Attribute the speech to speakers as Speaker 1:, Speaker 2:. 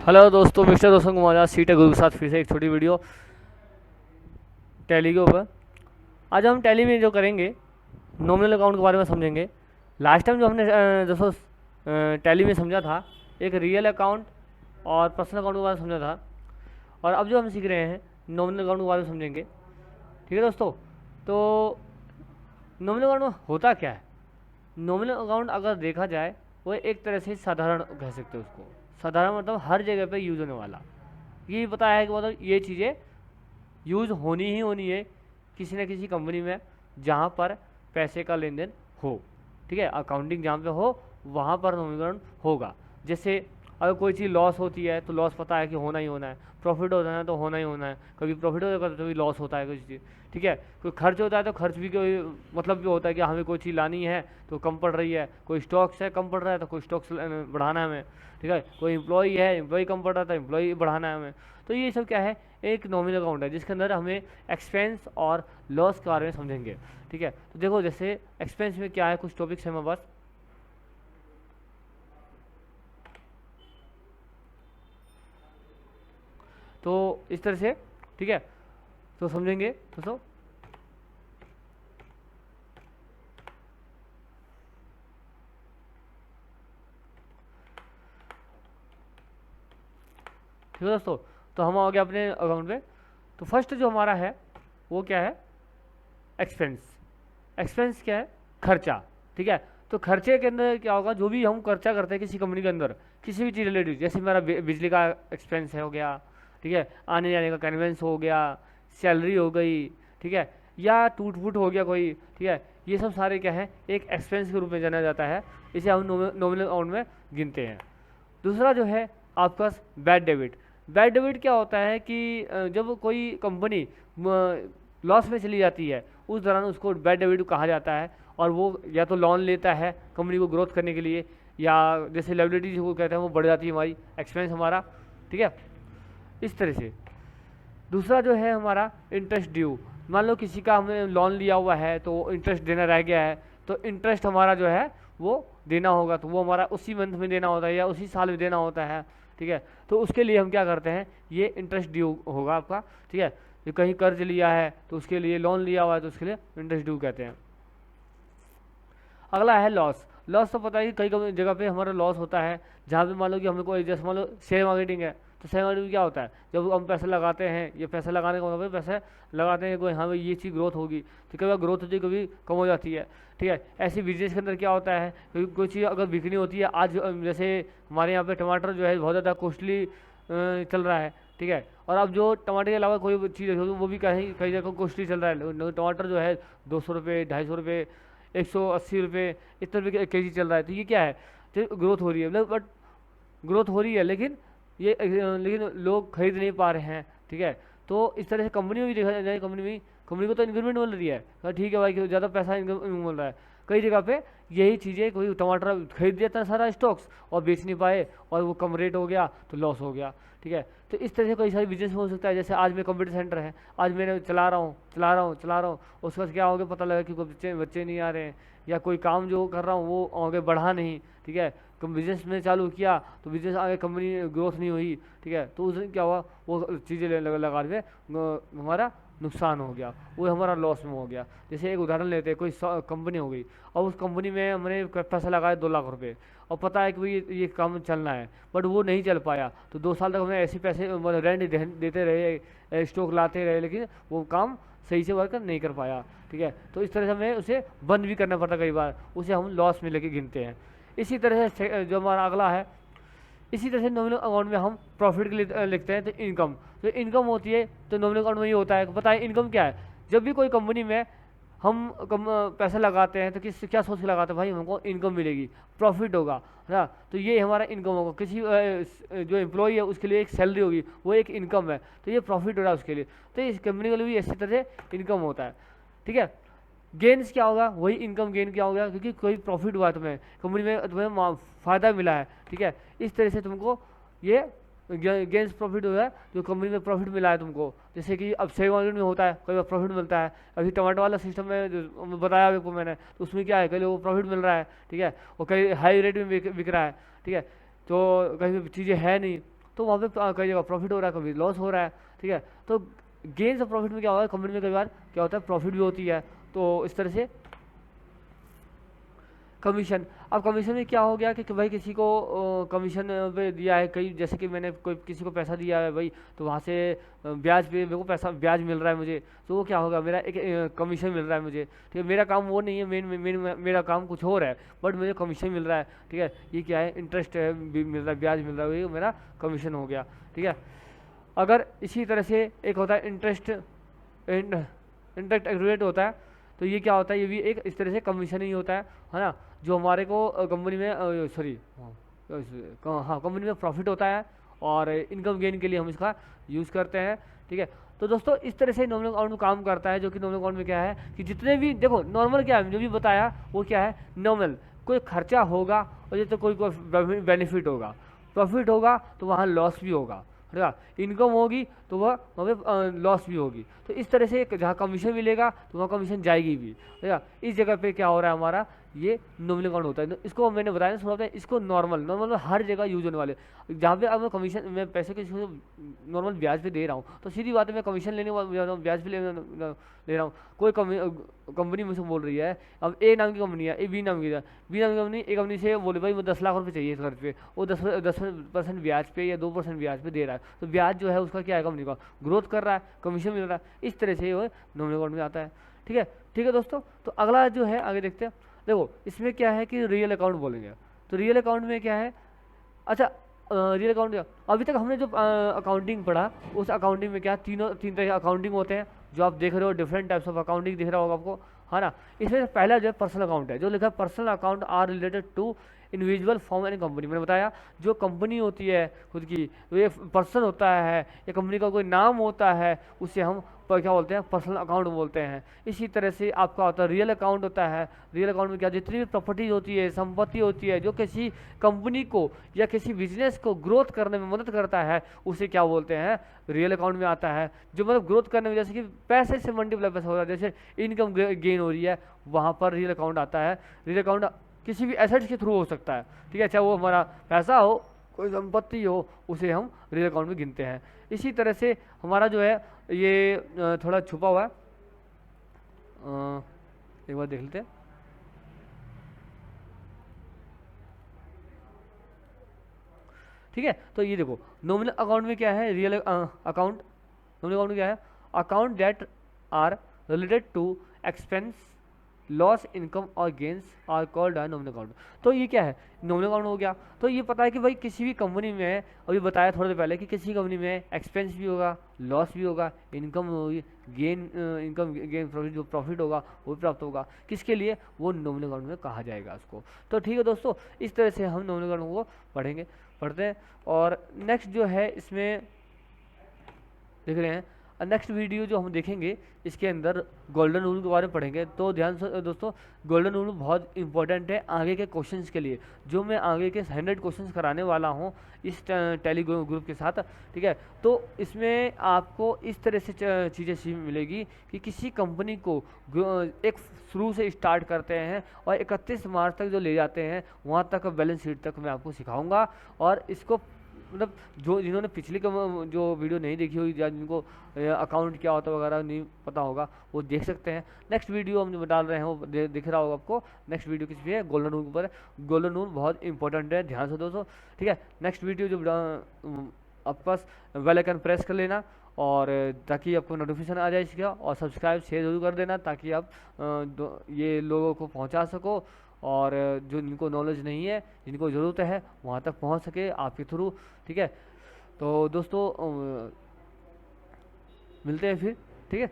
Speaker 1: Hello दोस्तों, mister Roshan Kumar आज सी take गुरु के साथ फिर से एक छोटी वीडियो टैली के ऊपर। आज हम टैली में जो करेंगे नॉमिनल अकाउंट के बारे में समझेंगे। लास्ट टाइम जो हमने दोस्तों टैली में समझा था, एक रियल अकाउंट और पर्सनल अकाउंट के बारे में समझा था, और अब जो हम सीख रहे हैं नॉमिनल अकाउंट के बारे में समझेंगे। ठीक है दोस्तों, तो नॉमिनल अकाउंट में होता क्या है? नॉमिनल अकाउंट अगर देखा जाए वो एक तरह से साधारण कह सकते हैं उसको। साधारण मतलब हर जगह पे यूज होने वाला। ये पता है कि मतलब ये चीज़ें यूज होनी ही होनी है किसी न किसी कंपनी में जहाँ पर पैसे का लेन देन हो। ठीक है, अकाउंटिंग जहाँ पे हो वहाँ पर नॉमिनल होगा। जैसे अगर कोई चीज़ लॉस होती है तो लॉस पता है कि होना ही होना है, प्रॉफिट होता है तो होना ही होना है। कभी प्रॉफिट होता है तो कभी लॉस होता है कुछ चीज़। ठीक है, कोई खर्च होता है तो खर्च भी कोई मतलब भी होता है कि हमें कोई चीज़ लानी है तो कम पड़ रही है, कोई स्टॉक्स है कम पड़ रहा है तो कोई स्टॉक्स बढ़ाना है हमें। ठीक है, कोई एम्प्लॉई है, एम्प्लॉई कम पड़ रहा था, एम्प्लॉई बढ़ाना है हमें। तो ये सब क्या है, एक नॉमिनल अकाउंट है जिसके अंदर हमें एक्सपेंस और लॉस के बारे में समझेंगे। ठीक है, तो देखो जैसे एक्सपेंस में क्या है, कुछ टॉपिक्स हैं हमारे पास। तो इस तरह से ठीक है, तो समझेंगे दोस्तों। ठीक है दोस्तों, तो हम आ गए अपने अकाउंट में। तो फर्स्ट जो हमारा है वो क्या है, एक्सपेंस। एक्सपेंस क्या है, खर्चा। ठीक है, तो खर्चे के अंदर क्या होगा, जो भी हम खर्चा करते हैं किसी कंपनी के अंदर किसी भी चीज़ रिलेटेड, जैसे मेरा बिजली का एक्सपेंस है हो गया। ठीक है, आने जाने का कन्वेंस हो गया, सैलरी हो गई। ठीक है, या टूट फूट हो गया कोई। ठीक है, ये सब सारे क्या है, एक एक्सपेंस के रूप में जाना जाता है। इसे हम नॉमिनल अकाउंट में गिनते हैं। दूसरा जो है आपका बैड डेबिट। बैड डेबिट क्या होता है कि जब कोई कंपनी लॉस में चली जाती है उस दौरान उसको बैड डेबिट कहा जाता है। और वो या तो लोन लेता है कंपनी को ग्रोथ करने के लिए, या जैसे लायबिलिटी जिसको कहते हैं वो बढ़ जाती है हमारी, एक्सपेंस हमारा। ठीक है, इस तरह से। दूसरा जो है हमारा इंटरेस्ट ड्यू। मान लो किसी का हमने लोन लिया हुआ है तो इंटरेस्ट देना रह गया है, तो इंटरेस्ट हमारा जो है वो देना होगा, तो वो हमारा उसी मंथ में देना होता है या उसी साल में देना होता है। ठीक है, तो उसके लिए हम क्या करते हैं, ये इंटरेस्ट ड्यू होगा आपका। ठीक है, जो कहीं कर्ज लिया है तो उसके लिए, लोन लिया हुआ है तो उसके लिए इंटरेस्ट ड्यू कहते हैं। अगला है लॉस। लॉस तो पता है कि कई कई जगह पे हमारा लॉस होता है, जहाँ पे मान लो कि हमें कोई, जैसे मान लो शेयर मार्केटिंग है, तो शेयर मार्केटिंग में क्या होता है, जब हम पैसे लगाते हैं, ये पैसे लगाने का मतलब पैसे लगाते हैं कोई, हाँ भाई ये चीज़ ग्रोथ होगी, तो कभी ग्रोथ होती है कभी कम हो जाती है। ठीक है, ऐसे बिजनेस के अंदर क्या होता है, कोई चीज़ अगर बिकनी होती है आज, जैसे हमारे यहाँ पे टमाटर जो है बहुत ज़्यादा कॉस्टली चल रहा है। ठीक है, और अब जो टमाटर के अलावा कोई चीज़ होगी वो भी कहीं कई जगह कॉस्टली चल रहा है। टमाटर जो है 200 रुपये, 250 रुपये, 180 रुपये, इतने रुपये के जी चल रहा है। तो ये क्या है, तो ग्रोथ हो रही है, मतलब बट ग्रोथ हो रही है, लेकिन ये लेकिन लोग खरीद नहीं पा रहे हैं। ठीक है, तो इस तरह से कंपनी में भी देखा जाए, कंपनी को तो इंक्रीमेंट मिल रही है, तो ठीक है भाई कि ज़्यादा पैसा इनकम मिल रहा है। कई जगह पे यही चीज़ें, कोई टमाटर खरीद दिया था सारा स्टॉक्स और बेच नहीं पाए, और वो कम रेट हो गया तो लॉस हो गया। ठीक है, तो इस तरह से कई सारे बिजनेस हो सकता है। जैसे आज मैं कंप्यूटर सेंटर है, आज मैंने चला रहा हूँ, उसके बाद क्या हो गया, पता लगा कि बच्चे बच्चे नहीं आ रहे हैं, या कोई काम जो कर रहा हूँ वो आगे बढ़ा नहीं। ठीक है, बिजनेस में चालू किया तो बिजनेस आगे कंपनी ग्रोथ नहीं हुई। ठीक है, तो उस दिन क्या हुआ, वो चीज़ें लगा के हमारा नुकसान हो गया, वो हमारा लॉस में हो गया। जैसे एक उदाहरण लेते हैं, कोई कंपनी हो गई, और उस कंपनी में हमने पैसा लगाया 2 लाख रुपए, और पता है कि भाई ये काम चलना है, बट वो नहीं चल पाया, तो 2 साल तक हमें ऐसे पैसे मतलब रेंट देते रहे, स्टॉक लाते रहे, लेकिन वो काम सही से वर्क नहीं कर पाया। ठीक है, तो इस तरह से हमें उसे बंद भी करना पड़ता कई बार, उसे हम लॉस में लेके गिनते हैं। इसी तरह से जो हमारा अगला है, इसी तरह से नॉमिनल अकाउंट में हम प्रॉफिट के लिए लिखते हैं, तो इनकम। तो इनकम होती है तो नॉमिनल अकाउंट में ये होता है। पता है इनकम क्या है, जब भी कोई कंपनी में हम पैसा लगाते हैं तो किस क्या सोच के लगाते हैं, भाई हमको इनकम मिलेगी, प्रॉफिट होगा, है ना, तो ये हमारा इनकम होगा। किसी जो एम्प्लॉई है उसके लिए एक सैलरी होगी, वो एक इनकम है, तो ये प्रॉफिट हो रहा है उसके लिए। तो इस कंपनी के लिए भी इसी तरह से इनकम होता है। ठीक है, गेन्स क्या होगा, वही इनकम गेन क्या होगा, क्योंकि कोई प्रॉफिट हुआ है तुम्हें, कंपनी में तुम्हें फ़ायदा मिला है। ठीक है, इस तरह से तुमको ये गेंस प्रॉफिट हुआ है, जो कंपनी में प्रॉफिट मिला है तुमको। जैसे कि अब शेयर मार्केट में होता है, कई बार प्रॉफिट मिलता है। अभी टमाटर वाला सिस्टम में जो बताया आपको मैंने, तो उसमें क्या है, कई लोगों को प्रॉफिट मिल रहा है। ठीक है, और कई हाई रेट में बिक रहा है। ठीक है, तो कहीं चीज़ें है नहीं, तो वहाँ पे कई जगह प्रॉफिट हो रहा है, कभी लॉस हो रहा है, ठीक है। तो गेन्स और प्रॉफिट में क्या होगा, कंपनी में कई बार क्या होता है, प्रॉफिट भी होती है। तो इस तरह से कमीशन, अब कमीशन में क्या हो गया कि भाई किसी को कमीशन पे दिया है, कई जैसे कि मैंने कोई किसी को पैसा दिया है भाई, तो वहाँ से ब्याज पे मेरे को पैसा ब्याज मिल रहा है मुझे, तो वो क्या होगा, मेरा एक कमीशन मिल रहा है मुझे, ठीक है। मेरा काम वो नहीं है, मेरा काम कुछ और है, बट मुझे कमीशन मिल रहा है, ठीक है। ये क्या है, इंटरेस्ट है मिल रहा है, ब्याज मिल रहा है, ये मेरा कमीशन हो गया, ठीक है। अगर इसी तरह से एक होता है इंटरेस्ट एग्रीगेट होता है, तो ये क्या होता है, ये भी एक इस तरह से कमीशन ही होता है ना, जो हमारे को कंपनी में सॉरी हाँ कंपनी में प्रॉफिट होता है और इनकम गेन के लिए हम इसका यूज़ करते हैं, ठीक है। तो दोस्तों इस तरह से नॉमिनल अकाउंट में काम करता है, जो कि नॉमिनल अकाउंट में क्या है कि जितने भी देखो नॉर्मल क्या है, जो भी बताया वो क्या है, नॉमिनल कोई खर्चा होगा और जैसे कोई बेनिफिट होगा, प्रॉफिट होगा तो वहाँ लॉस भी होगा, है ना, इनकम होगी तो वह वहाँ पे लॉस भी होगी। तो इस तरह से जहाँ कमीशन मिलेगा तो वहाँ कमीशन जाएगी भी, है ना। इस जगह पे क्या हो रहा है हमारा, ये नॉमिनल अकाउंट होता है। इसको मैंने बताया ना थोड़ा, इसको नॉर्मल में हर जगह यूज होने वाले, जहाँ पे अब मैं कमीशन मैं पैसे किसी को नॉर्मल ब्याज पे दे रहा हूँ, तो सीधी बात है मैं कमीशन लेने वाला ब्याज पे ले रहा हूँ। कोई कंपनी मुझसे बोल रही है, अब ए नाम की कंपनी है, बी नाम की कंपनी, एक कंपनी से बोले भाई मुझे 10 लाख रुपये चाहिए इस घर पे, वो 10% ब्याज पे या 2% ब्याज पे दे रहा है, तो ब्याज जो है उसका क्या है, कंपनी का ग्रोथ कर रहा है, कमीशन मिल रहा है। इस तरह से वो नॉमिनल अकाउंट में आता है, ठीक है। ठीक है दोस्तों, तो अगला जो है आगे देखते हैं। देखो इसमें क्या है कि रियल अकाउंट बोलेंगे, तो रियल अकाउंट में क्या है, अच्छा रियल अकाउंट क्या, अभी तक हमने जो अकाउंटिंग पढ़ा, उस अकाउंटिंग में क्या तीन तरह के अकाउंटिंग होते हैं, जो आप देख रहे हो, डिफरेंट टाइप्स ऑफ अकाउंटिंग दिख रहा होगा आपको, है ना। इसमें पहला जो है पर्सनल अकाउंट है, जो लिखा है personal account are related to individual firm and company. मैंने बताया जो कंपनी होती है खुद की, ये पर्सन होता है या कंपनी का कोई नाम होता है, उसे हम क्या बोलते हैं, पर्सनल अकाउंट बोलते हैं। इसी तरह से आपका होता है रियल अकाउंट होता है। रियल अकाउंट में क्या, जितनी भी प्रॉपर्टी होती है, संपत्ति होती है, जो किसी कंपनी को या किसी बिजनेस को ग्रोथ करने में मदद करता है, उसे क्या बोलते हैं, रियल अकाउंट में आता है। जो मतलब ग्रोथ करने में, जैसे कि पैसे से मल्टीप्लाई पैसा हो रहा है, जैसे इनकम गेन हो रही है, वहाँ पर रियल अकाउंट आता है। रियल अकाउंट किसी भी एसेट्स के थ्रू हो सकता है, ठीक है, चाहे वो हमारा पैसा हो, कोई संपत्ति हो, उसे हम रियल अकाउंट में गिनते हैं। इसी तरह से हमारा जो है ये थोड़ा छुपा हुआ है, एक बार देख लेते हैं। ठीक है, तो ये देखो नॉमिनल अकाउंट में क्या है, रियल अकाउंट, नॉमिनल अकाउंट में क्या है, account that are related to expense, loss, income और गेंस आर कॉल्ड है नॉमिनल अकाउंट। तो ये क्या है, नॉमिनल अकाउंट हो गया। तो ये पता है कि भाई किसी भी कंपनी में, अभी बताया थोड़ी देर पहले कि किसी कंपनी में एक्सपेंस भी होगा, लॉस भी होगा, इनकम होगी, इनकम गेन प्रॉफिट, जो प्रॉफिट होगा वो भी प्राप्त होगा, किसके लिए, वो नॉमिनल अकाउंट में कहा जाएगा उसको। तो ठीक है दोस्तों, इस तरह से हम नॉमिनल अकाउंट को पढ़ते हैं। और नेक्स्ट जो है इसमें देख रहे हैं, नेक्स्ट वीडियो जो हम देखेंगे इसके अंदर गोल्डन रूल के बारे में पढ़ेंगे। तो ध्यान से दोस्तों, गोल्डन रूल बहुत इंपॉर्टेंट है आगे के क्वेश्चंस के लिए, जो मैं आगे के 100 क्वेश्चंस कराने वाला हूं इस टेलीग्राम ग्रुप के साथ, ठीक है। तो इसमें आपको इस तरह से चीज़ें सीख मिलेगी कि किसी कंपनी को एक शुरू से स्टार्ट करते हैं और 31 मार्च तक जो ले जाते हैं, वहाँ तक बैलेंस शीट तक मैं आपको सिखाऊंगा। और इसको मतलब जो जिन्होंने पिछली जो वीडियो नहीं देखी होगी या जिनको अकाउंट क्या होता है वगैरह नहीं पता होगा, वो देख सकते हैं। नेक्स्ट वीडियो हम जो डाल रहे हैं वो दिख रहा होगा आपको। नेक्स्ट वीडियो किस पे है, गोल्डन रूल के ऊपर है। गोल्डन रूल बहुत इंपॉर्टेंट है, ध्यान से दोस्तों, ठीक है। नेक्स्ट वीडियो जो आपके पास बेल आइकन प्रेस कर लेना, और ताकि आपको नोटिफिकेशन आ जाए इसका, और सब्सक्राइब शेयर जरूर कर देना, ताकि आप ये लोगों को पहुँचा सको, और जो जिनको नॉलेज नहीं है, जिनको ज़रूरत है, वहाँ तक पहुँच सके आपके थ्रू, ठीक है। तो दोस्तों मिलते हैं फिर, ठीक है।